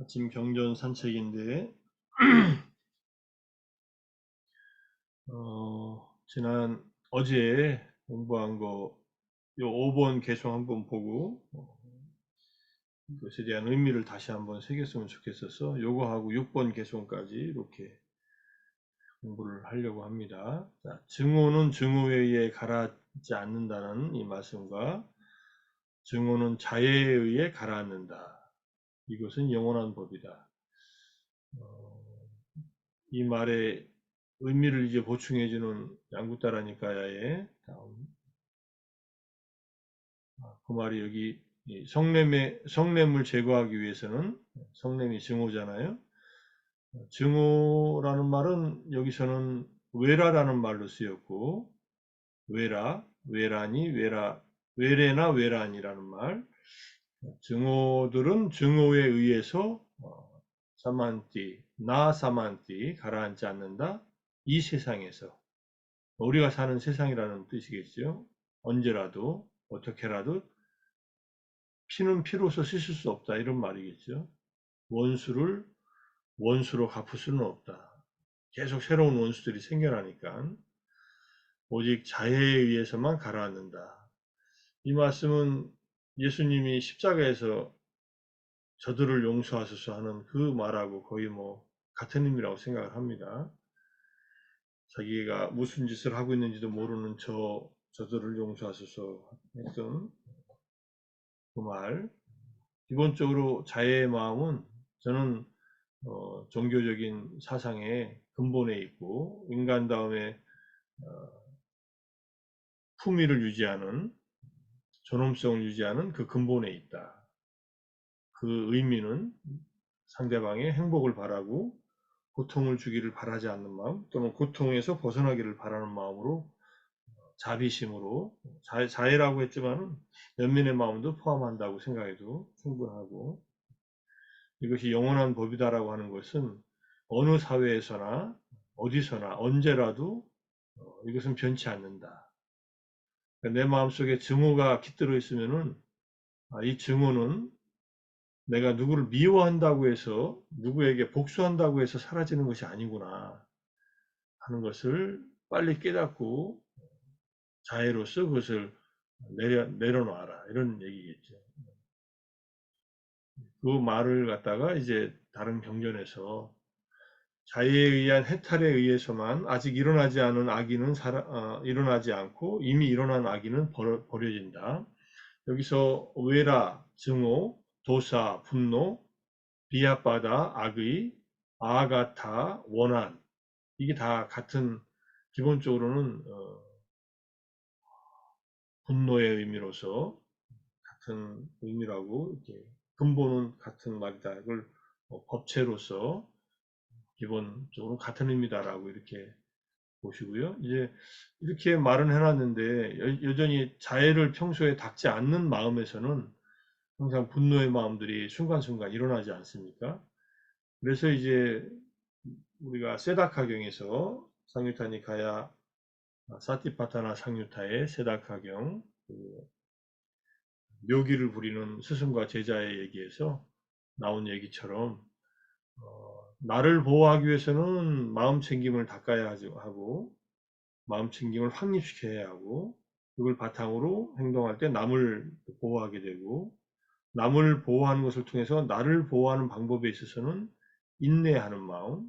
아침 경전 산책인데 어제 공부한 거 요 5번 계속 한번 보고 그것에 대한 의미를 다시 한번 새겼으면 좋겠어서 요거하고 6번 개송까지 이렇게 공부를 하려고 합니다. 자, 증오는 증오에 의해 가라앉지 않는다는 이 말씀과 증오는 자애에 의해 가라앉는다. 이것은 영원한 법이다. 이 말의 의미를 이제 보충해주는 양구따라니까야의 다음 그 말이 여기 성냄을 제거하기 위해서는 성냄이 증오잖아요. 증오라는 말은 여기서는 외라라는 말로 쓰였고 외라니 외래나 외란이라는 말. 증오들은 증오에 의해서 사만띠 가라앉지 않는다. 이 세상에서 우리가 사는 세상이라는 뜻이겠죠. 언제라도 어떻게라도 피는 피로서 씻을 수 없다 이런 말이겠죠. 원수를 원수로 갚을 수는 없다. 계속 새로운 원수들이 생겨나니까 오직 자애에 의해서만 가라앉는다. 이 말씀은 예수님이 십자가에서 저들을 용서하소서 하는 그 말하고 거의 같은 의미라고 생각을 합니다. 자기가 무슨 짓을 하고 있는지도 모르는 저들을 용서하소서 했던 그 말. 기본적으로 자애의 마음은 저는 종교적인 사상의 근본에 있고 인간 다음에 품위를 유지하는 존엄성을 유지하는 그 근본에 있다. 그 의미는 상대방의 행복을 바라고 고통을 주기를 바라지 않는 마음 또는 고통에서 벗어나기를 바라는 마음으로 자비심으로 자애라고 했지만 연민의 마음도 포함한다고 생각해도 충분하고 이것이 영원한 법이다라고 하는 것은 어느 사회에서나 어디서나 언제라도 이것은 변치 않는다. 내 마음속에 증오가 깃들어 있으면은 이 증오는 내가 누구를 미워한다고 해서 누구에게 복수한다고 해서 사라지는 것이 아니구나 하는 것을 빨리 깨닫고 자애로서 그것을 내려놔라 이런 얘기겠죠. 그 말을 갖다가 이제 다른 경전에서 자의에 의한 해탈에 의해서만 아직 일어나지 않은 악의는 일어나지 않고 이미 일어난 악의는 버려진다. 여기서 외라, 증오, 도사, 분노, 비합바다, 악의, 아가타, 원한 이게 다 같은 기본적으로는 분노의 의미로서 같은 의미라고 이렇게 근본은 같은 말이다. 이걸 법체로서 기본적으로 같은 의미다라고 이렇게 보시고요. 이제 이렇게 말은 해놨는데 여전히 자애를 평소에 닦지 않는 마음에서는 항상 분노의 마음들이 순간순간 일어나지 않습니까? 그래서 이제 우리가 세다카경에서 상유타니카야 사티파타나 상유타의 세다카경 묘기를 부리는 스승과 제자의 얘기에서 나온 얘기처럼 나를 보호하기 위해서는 마음 챙김을 닦아야 하고 마음 챙김을 확립시켜야 하고 그걸 바탕으로 행동할 때 남을 보호하게 되고 남을 보호하는 것을 통해서 나를 보호하는 방법에 있어서는 인내하는 마음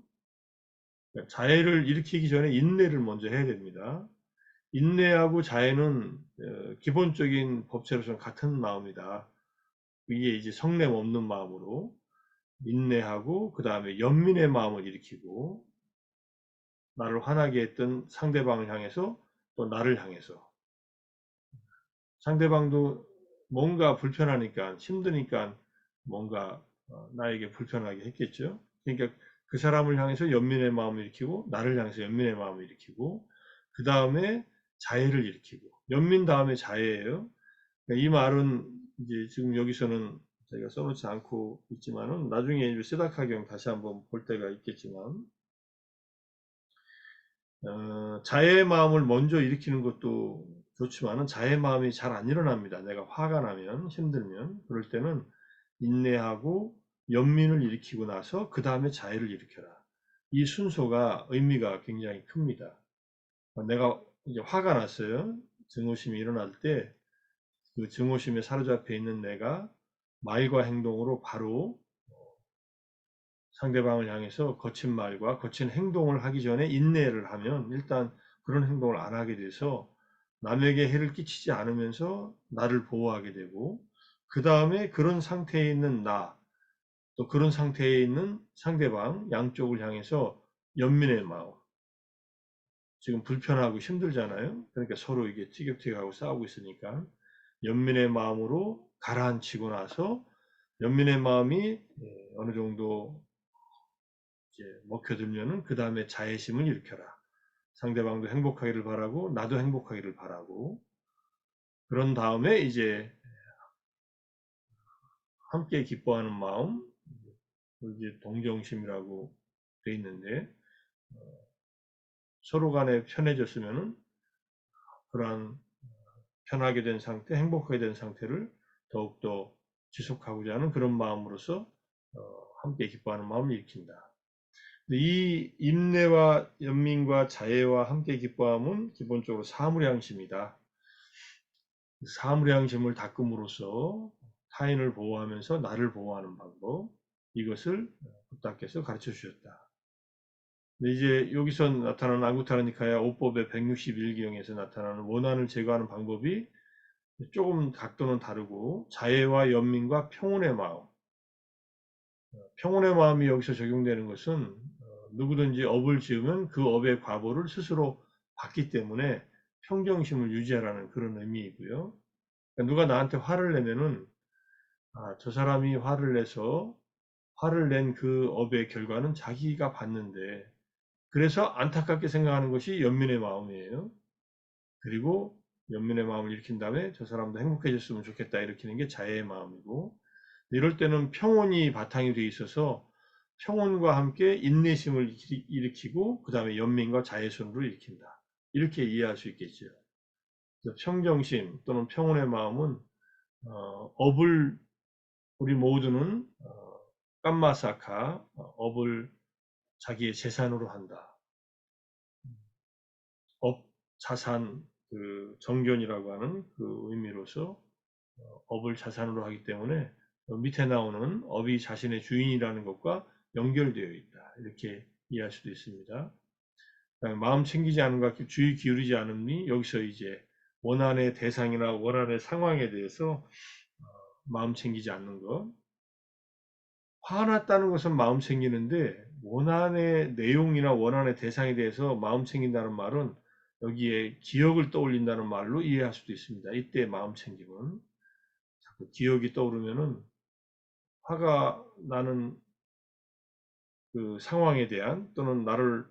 그러니까 자애를 일으키기 전에 인내를 먼저 해야 됩니다. 인내하고 자애는 기본적인 법체로서는 같은 마음이다. 이게 이제 성냄 없는 마음으로 인내하고 그 다음에 연민의 마음을 일으키고 나를 화나게 했던 상대방을 향해서 또 나를 향해서 상대방도 뭔가 불편하니까 힘드니까 뭔가 나에게 불편하게 했겠죠. 그러니까 그 사람을 향해서 연민의 마음을 일으키고 나를 향해서 연민의 마음을 일으키고 그 다음에 자애를 일으키고 연민 다음에 자애예요. 그러니까 이 말은 이제 지금 여기서는 제가 써놓지 않고 있지만은 나중에 세다카경 다시 한번 볼 때가 있겠지만 자애의 마음을 먼저 일으키는 것도 좋지만은 자의 마음이 잘 안 일어납니다. 내가 화가 나면, 힘들면, 그럴 때는 인내하고 연민을 일으키고 나서 그 다음에 자애를 일으켜라. 이 순서가 의미가 굉장히 큽니다. 내가 이제 화가 났어요. 증오심이 일어날 때 그 증오심에 사로잡혀 있는 내가 말과 행동으로 바로 상대방을 향해서 거친 말과 거친 행동을 하기 전에 인내를 하면 일단 그런 행동을 안 하게 돼서 남에게 해를 끼치지 않으면서 나를 보호하게 되고, 그 다음에 그런 상태에 있는 나, 또 그런 상태에 있는 상대방 양쪽을 향해서 연민의 마음, 지금 불편하고 힘들잖아요. 그러니까 서로 이게 티격태격하고 싸우고 있으니까 연민의 마음으로 가라앉히고 나서 연민의 마음이 어느 정도 이제 먹혀들면은 그 다음에 자애심을 일으켜라. 상대방도 행복하기를 바라고 나도 행복하기를 바라고, 그런 다음에 이제 함께 기뻐하는 마음, 이제 동정심이라고 돼 있는데, 서로 간에 편해졌으면은 그러한 편하게 된 상태, 행복하게 된 상태를 더욱더 지속하고자 하는 그런 마음으로서 함께 기뻐하는 마음을 일으킨다. 이 인내와 연민과 자애와 함께 기뻐함은 기본적으로 사무량심이다. 사무량심을 닦음으로써 타인을 보호하면서 나를 보호하는 방법, 이것을 부탁께서 가르쳐 주셨다. 근데 이제 여기서 나타나는 안구타라니카야 5법의 161경에서 나타나는 원한을 제거하는 방법이 조금 각도는 다르고, 자애와 연민과 평온의 마음, 평온의 마음이 여기서 적용되는 것은 누구든지 업을 지으면 그 업의 과보를 스스로 받기 때문에 평정심을 유지하라는 그런 의미이고요. 그러니까 누가 나한테 화를 내면은 저 사람이 화를 내서 화를 낸 그 업의 결과는 자기가 받는데, 그래서 안타깝게 생각하는 것이 연민의 마음이에요. 그리고 연민의 마음을 일으킨 다음에 저 사람도 행복해졌으면 좋겠다 일으키는 게 자애의 마음이고, 이럴 때는 평온이 바탕이 되어 있어서 평온과 함께 인내심을 일으키고 그 다음에 연민과 자애선으로 일으킨다. 이렇게 이해할 수 있겠죠. 평정심 또는 평온의 마음은 업을 우리 모두는 깜마사카, 업을 자기의 재산으로 한다. 업, 자산, 그 정견이라고 하는 그 의미로서 업을 자산으로 하기 때문에 밑에 나오는 업이 자신의 주인이라는 것과 연결되어 있다. 이렇게 이해할 수도 있습니다. 마음 챙기지 않음과 주의 기울이지 않음이 여기서 이제 원한의 대상이나 원한의 상황에 대해서 마음 챙기지 않는 것. 화났다는 것은 마음 챙기는데 원한의 내용이나 원한의 대상에 대해서 마음 챙긴다는 말은 여기에 기억을 떠올린다는 말로 이해할 수도 있습니다. 이때 마음 챙김은 자꾸 기억이 떠오르면은 화가 나는 그 상황에 대한 또는 나를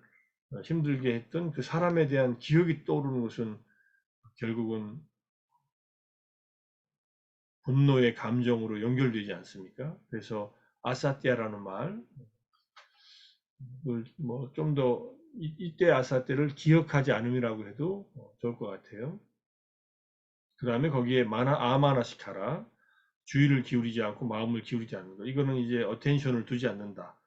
힘들게 했던 그 사람에 대한 기억이 떠오르는 것은 결국은 분노의 감정으로 연결되지 않습니까? 그래서 아사띠아라는 말, 뭐좀 더 이때 아사띠를 기억하지 않음이라고 해도 좋을 것 같아요. 그 다음에 거기에 아마나시카라, 주의를 기울이지 않고 마음을 기울이지 않는 것. 이거는 이제 어텐션을 두지 않는다.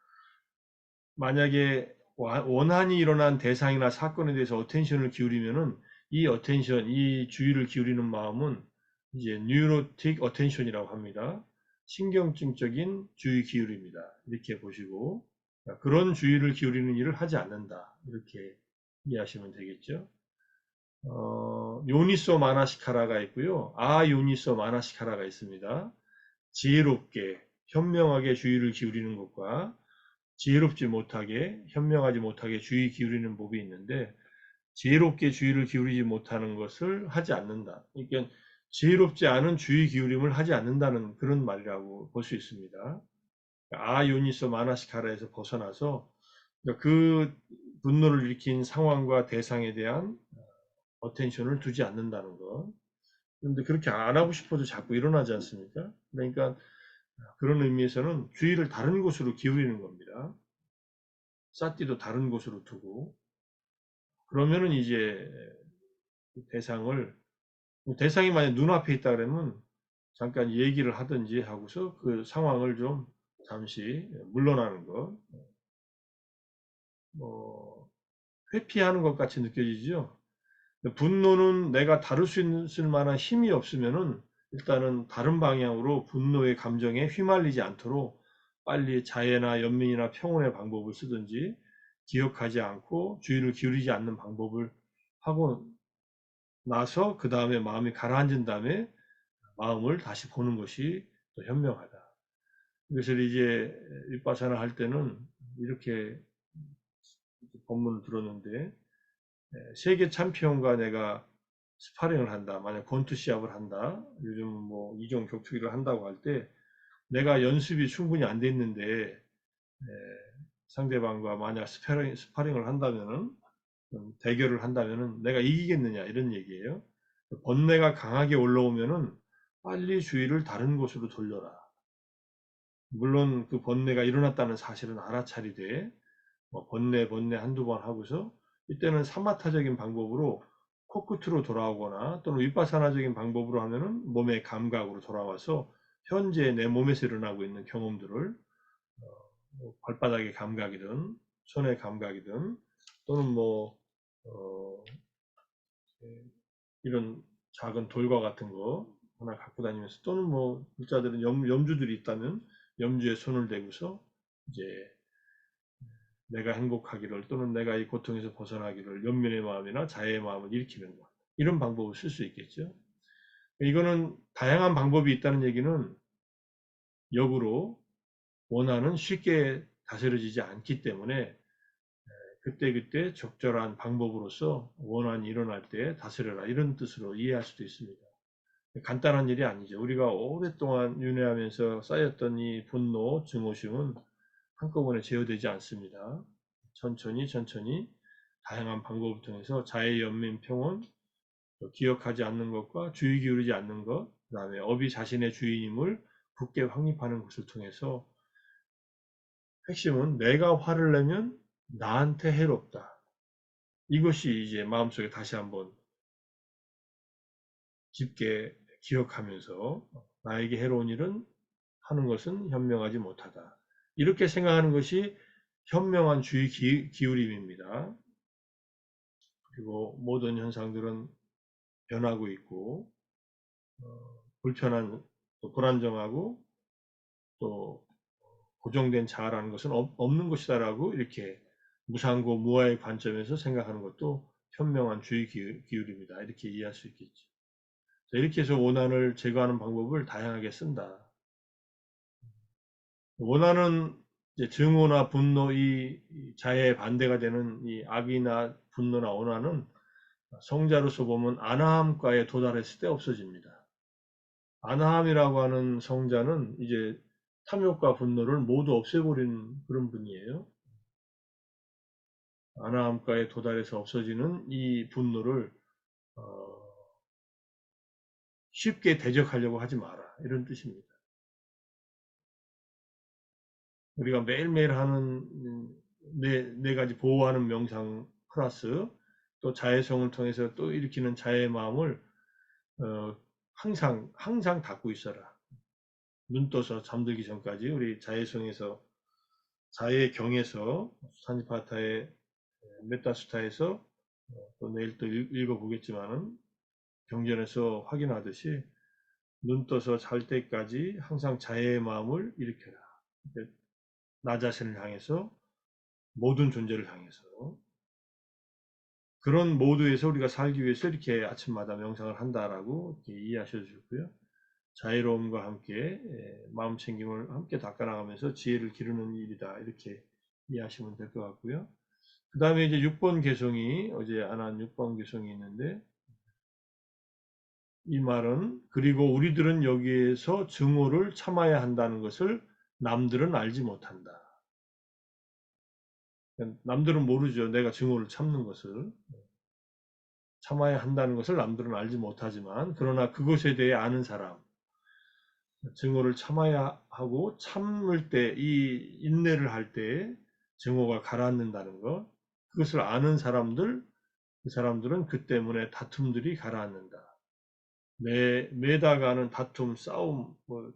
만약에 원한이 일어난 대상이나 사건에 대해서 어텐션을 기울이면은 이 어텐션, 이 주의를 기울이는 마음은 이제 뉴로틱 어텐션이라고 합니다. 신경증적인 주의 기울입니다. 이렇게 보시고 그런 주의를 기울이는 일을 하지 않는다. 이렇게 이해하시면 되겠죠. 요니소 마나시카라가 있고요. 요니소 마나시카라가 있습니다. 지혜롭게, 현명하게 주의를 기울이는 것과 지혜롭지 못하게, 현명하지 못하게 주의 기울이는 법이 있는데, 지혜롭게 주의를 기울이지 못하는 것을 하지 않는다. 그러니까 지혜롭지 않은 주의 기울임을 하지 않는다는 그런 말이라고 볼 수 있습니다. 요니소 마나시카라에서 벗어나서 그 분노를 일으킨 상황과 대상에 대한 어텐션을 두지 않는다는 것. 그런데 그렇게 안 하고 싶어도 자꾸 일어나지 않습니까? 그러니까 그런 의미에서는 주의를 다른 곳으로 기울이는 겁니다. 사띠도 다른 곳으로 두고, 그러면은 이제 대상을 대상이 만약 눈앞에 있다 그러면 잠깐 얘기를 하든지 하고서 그 상황을 좀 잠시 물러나는 것, 뭐 회피하는 것 같이 느껴지죠. 분노는 내가 다룰 수 있을 만한 힘이 없으면은 일단은 다른 방향으로 분노의 감정에 휘말리지 않도록 빨리 자해나 연민이나 평온의 방법을 쓰든지 기억하지 않고 주의를 기울이지 않는 방법을 하고 나서 그 다음에 마음이 가라앉은 다음에 마음을 다시 보는 것이 또 현명하다. 이것을 이제 윗바사나 할 때는 이렇게 본문을 들었는데, 세계 챔피언과 내가 스파링을 한다. 만약 권투 시합을 한다. 요즘 뭐 이종 격투기를 한다고 할 때 내가 연습이 충분히 안 됐는데 상대방과 만약 스파링을 한다면은 대결을 한다면은 내가 이기겠느냐 이런 얘기예요. 번뇌가 강하게 올라오면은 빨리 주의를 다른 곳으로 돌려라. 물론 그 번뇌가 일어났다는 사실은 알아차리되 뭐 번뇌 한두 번 하고서 이때는 사마타적인 방법으로 코끝으로 돌아오거나 또는 윗바사나적인 방법으로 하면은 몸의 감각으로 돌아와서 현재 내 몸에서 일어나고 있는 경험들을 뭐 발바닥의 감각이든 손의 감각이든 또는 뭐 어, 이런 작은 돌과 같은 거 하나 갖고 다니면서 또는 뭐 불자들은 염주들이 있다면 염주에 손을 대고서 이제 내가 행복하기를 또는 내가 이 고통에서 벗어나기를 연민의 마음이나 자애의 마음을 일으키는 것. 이런 방법을 쓸 수 있겠죠. 이거는 다양한 방법이 있다는 얘기는 역으로 원한은 쉽게 다스려지지 않기 때문에 그때그때 적절한 방법으로서 원한이 일어날 때 다스려라 이런 뜻으로 이해할 수도 있습니다. 간단한 일이 아니죠. 우리가 오랫동안 윤회하면서 쌓였던 이 분노, 증오심은 한꺼번에 제어되지 않습니다. 천천히 다양한 방법을 통해서 자의 연민 평온, 기억하지 않는 것과 주의 기울이지 않는 것, 그 다음에 업이 자신의 주인임을 굳게 확립하는 것을 통해서 핵심은 내가 화를 내면 나한테 해롭다. 이것이 이제 마음속에 다시 한번 깊게 기억하면서 나에게 해로운 일은 하는 것은 현명하지 못하다. 이렇게 생각하는 것이 현명한 주의 기울임입니다. 그리고 모든 현상들은 변하고 있고 불편한 또 불안정하고 또 고정된 자아라는 것은 없는 것이다라고 이렇게 무상고 무아의 관점에서 생각하는 것도 현명한 주의 기울입니다. 이렇게 이해할 수 있겠죠. 이렇게 해서 원한을 제거하는 방법을 다양하게 쓴다. 원한은 이제 증오나 분노, 이 자해의 반대가 되는 이 악이나 분노나 원한은 성자로서 보면 아나함과에 도달했을 때 없어집니다. 아나함이라고 하는 성자는 이제 탐욕과 분노를 모두 없애버리는 그런 분이에요. 아나함과에 도달해서 없어지는 이 분노를 쉽게 대적하려고 하지 마라 이런 뜻입니다. 우리가 매일매일 하는 네 가지 보호하는 명상 플러스 또 자애성을 통해서 또 일으키는 자애의 마음을 항상 닫고 있어라. 눈 떠서 잠들기 전까지 우리 자애성에서 자애의 경에서 사니파타의 메타스타에서 또 내일 또 읽어보겠지만은 경전에서 확인하듯이 눈 떠서 잘 때까지 항상 자애의 마음을 일으켜라. 나 자신을 향해서 모든 존재를 향해서 그런 모드에서 우리가 살기 위해서 이렇게 아침마다 명상을 한다라고 이렇게 이해하셔도 좋고요. 자유로움과 함께 마음 챙김을 함께 닦아나가면서 지혜를 기르는 일이다 이렇게 이해하시면 될 것 같고요. 그 다음에 이제 6번 개성이 어제 안 한 6번 개성이 있는데 이 말은 그리고 우리들은 여기에서 증오를 참아야 한다는 것을 남들은 알지 못한다. 남들은 모르죠. 내가 증오를 참는 것을. 참아야 한다는 것을 남들은 알지 못하지만 그러나 그것에 대해 아는 사람, 증오를 참아야 하고 참을 때 이 인내를 할 때 증오가 가라앉는다는 것, 그것을 아는 사람들, 그 사람들은 그 때문에 다툼들이 가라앉는다. 매다가는 다툼, 싸움, 뭐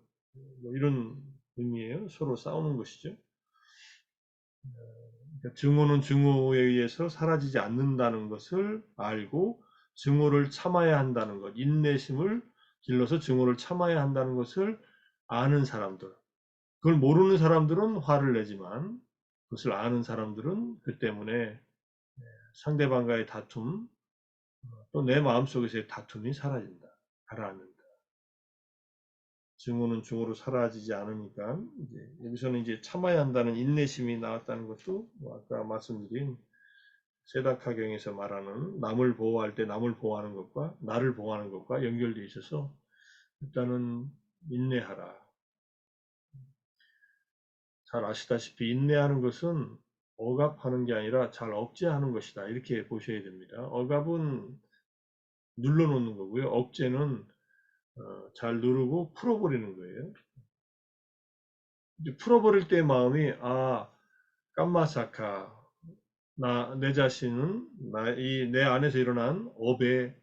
이런 의미예요. 서로 싸우는 것이죠. 그러니까 증오는 증오에 의해서 사라지지 않는다는 것을 알고 증오를 참아야 한다는 것, 인내심을 길러서 증오를 참아야 한다는 것을 아는 사람들. 그걸 모르는 사람들은 화를 내지만 그것을 아는 사람들은 그 때문에 상대방과의 다툼, 또 내 마음속에서의 다툼이 사라진다. 가라앉는다. 증오는 증오로 사라지지 않으니까 여기서는 이제 참아야 한다는 인내심이 나왔다는 것도 아까 말씀드린 세다카경에서 말하는 남을 보호할 때 남을 보호하는 것과 나를 보호하는 것과 연결되어 있어서 일단은 인내하라. 잘 아시다시피 인내하는 것은 억압하는 게 아니라 잘 억제하는 것이다. 이렇게 보셔야 됩니다. 억압은 눌러놓는 거고요. 억제는 잘 누르고 풀어버리는 거예요. 풀어버릴 때 마음이 깜마사카 내 자신은 내 안에서 일어난 업을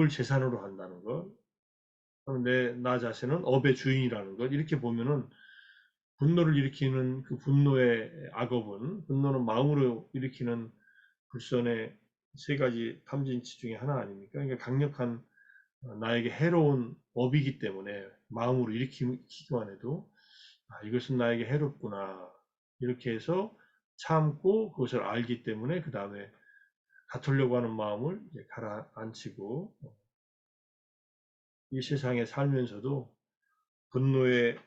재산으로 한다는 것. 나 자신은 업의 주인이라는 것. 이렇게 보면은 분노를 일으키는 그 분노의 악업은 분노는 마음으로 일으키는 불선의 세 가지 탐진치 중에 하나 아닙니까? 그러니까 강력한 나에게 해로운 업이기 때문에 마음으로 일으키기만 해도 이것은 나에게 해롭구나 이렇게 해서 참고 그것을 알기 때문에 그 다음에 다투려고 하는 마음을 가라앉히고 이 세상에 살면서도 분노의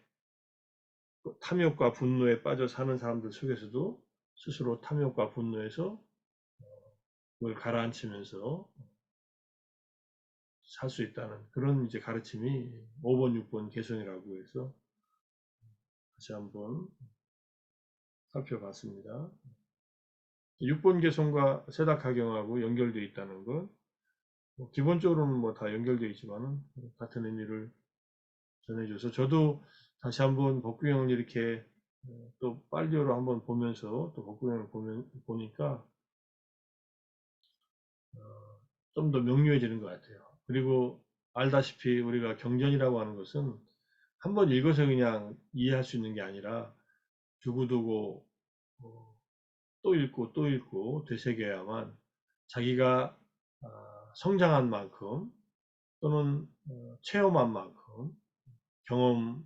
탐욕과 분노에 빠져 사는 사람들 속에서도 스스로 탐욕과 분노에서 그걸 가라앉히면서 살 수 있다는 그런 이제 가르침이 5번, 6번 개성이라고 해서 다시 한번 살펴봤습니다. 6번 개성과 세다카경하고 연결되어 있다는 것, 기본적으로는 뭐 다 연결되어 있지만은 같은 의미를 전해줘서 저도 다시 한번 법규형을 이렇게 또 빨리어로 한번 보면서 또 법규형을 보니까 좀 더 명료해지는 것 같아요. 그리고 알다시피 우리가 경전이라고 하는 것은 한번 읽어서 그냥 이해할 수 있는 게 아니라 두고두고 또 읽고 또 읽고 되새겨야만 자기가 성장한 만큼 또는 체험한 만큼 경험이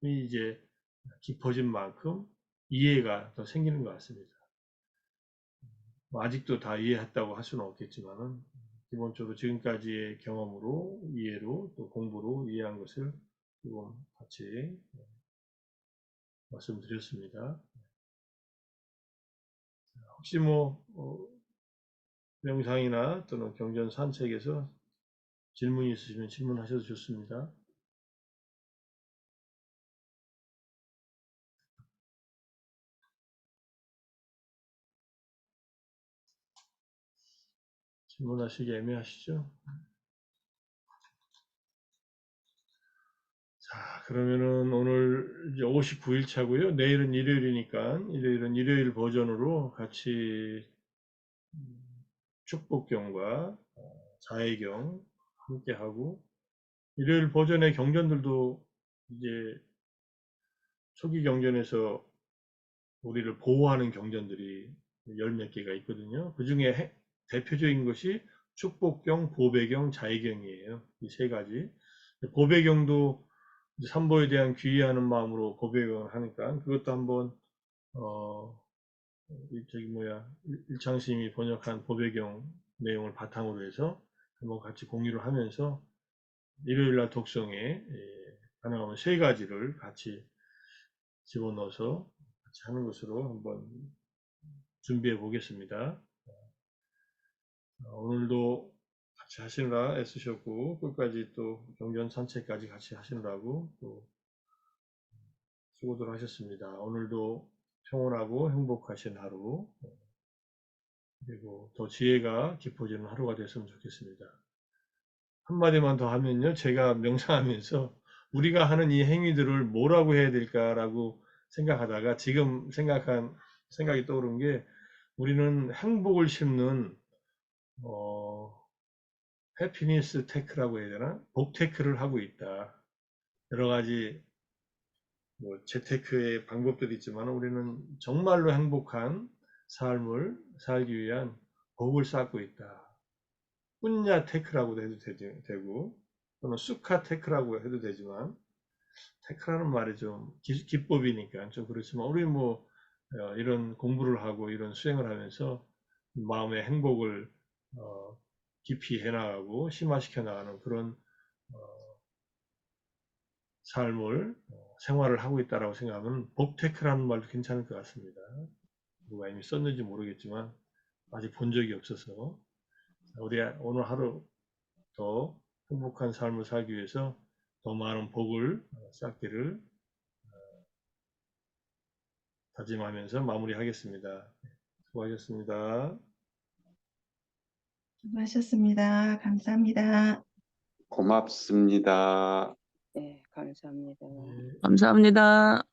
이제 깊어진 만큼 이해가 더 생기는 것 같습니다. 뭐 아직도 다 이해했다고 할 수는 없겠지만은 기본적으로 지금까지의 경험으로 이해로 또 공부로 이해한 것을 조금 같이 말씀드렸습니다. 혹시 뭐 명상이나 또는 경전 산책에서 질문이 있으시면 질문하셔도 좋습니다. 질문하시기 애매하시죠? 자, 그러면은 오늘 이제 59일 차고요. 내일은 일요일이니까 일요일은 일요일 버전으로 같이 축복경과 자해경 함께 하고 일요일 버전의 경전들도 이제 초기 경전에서 우리를 보호하는 경전들이 열 몇 개가 있거든요. 그 중에 대표적인 것이 축복경, 보배경, 자해경이에요. 이 세 가지. 보배경도 삼보에 대한 귀의하는 마음으로 보배경을 하니까 그것도 한번 일창스님이 번역한 보배경 내용을 바탕으로 해서 한번 같이 공유를 하면서 일요일날 독성에 가능하면 세 가지를 같이 집어넣어서 같이 하는 것으로 한번 준비해 보겠습니다. 오늘도 같이 하시느라 애쓰셨고 끝까지 또 경전 산책까지 같이 하시느라고 또 수고들 하셨습니다. 오늘도 평온하고 행복하신 하루 그리고 더 지혜가 깊어지는 하루가 됐으면 좋겠습니다. 한마디만 더 하면요. 제가 명상하면서 우리가 하는 이 행위들을 뭐라고 해야 될까라고 생각하다가 지금 생각이 떠오른 게 우리는 행복을 심는 해피니스 테크라고 해야 되나? 복 테크를 하고 있다. 여러 가지 뭐 재테크의 방법들이 있지만 우리는 정말로 행복한 삶을 살기 위한 복을 쌓고 있다. 뿐야 테크라고도 해도 되고 또는 수카 테크라고 해도 되지만 테크라는 말이 좀 기법이니까 좀 그렇지만 우리 뭐 이런 공부를 하고 이런 수행을 하면서 마음의 행복을 깊이 해나가고 심화시켜 나가는 그런 삶을 생활을 하고 있다라고 생각하면 복테크라는 말도 괜찮을 것 같습니다. 누가 이미 썼는지 모르겠지만 아직 본 적이 없어서 우리 오늘 하루 더 행복한 삶을 살기 위해서 더 많은 복을 쌓기를 다짐하면서 마무리하겠습니다. 수고하셨습니다. 수고하셨습니다. 감사합니다. 고맙습니다. 네, 감사합니다. 네. 감사합니다.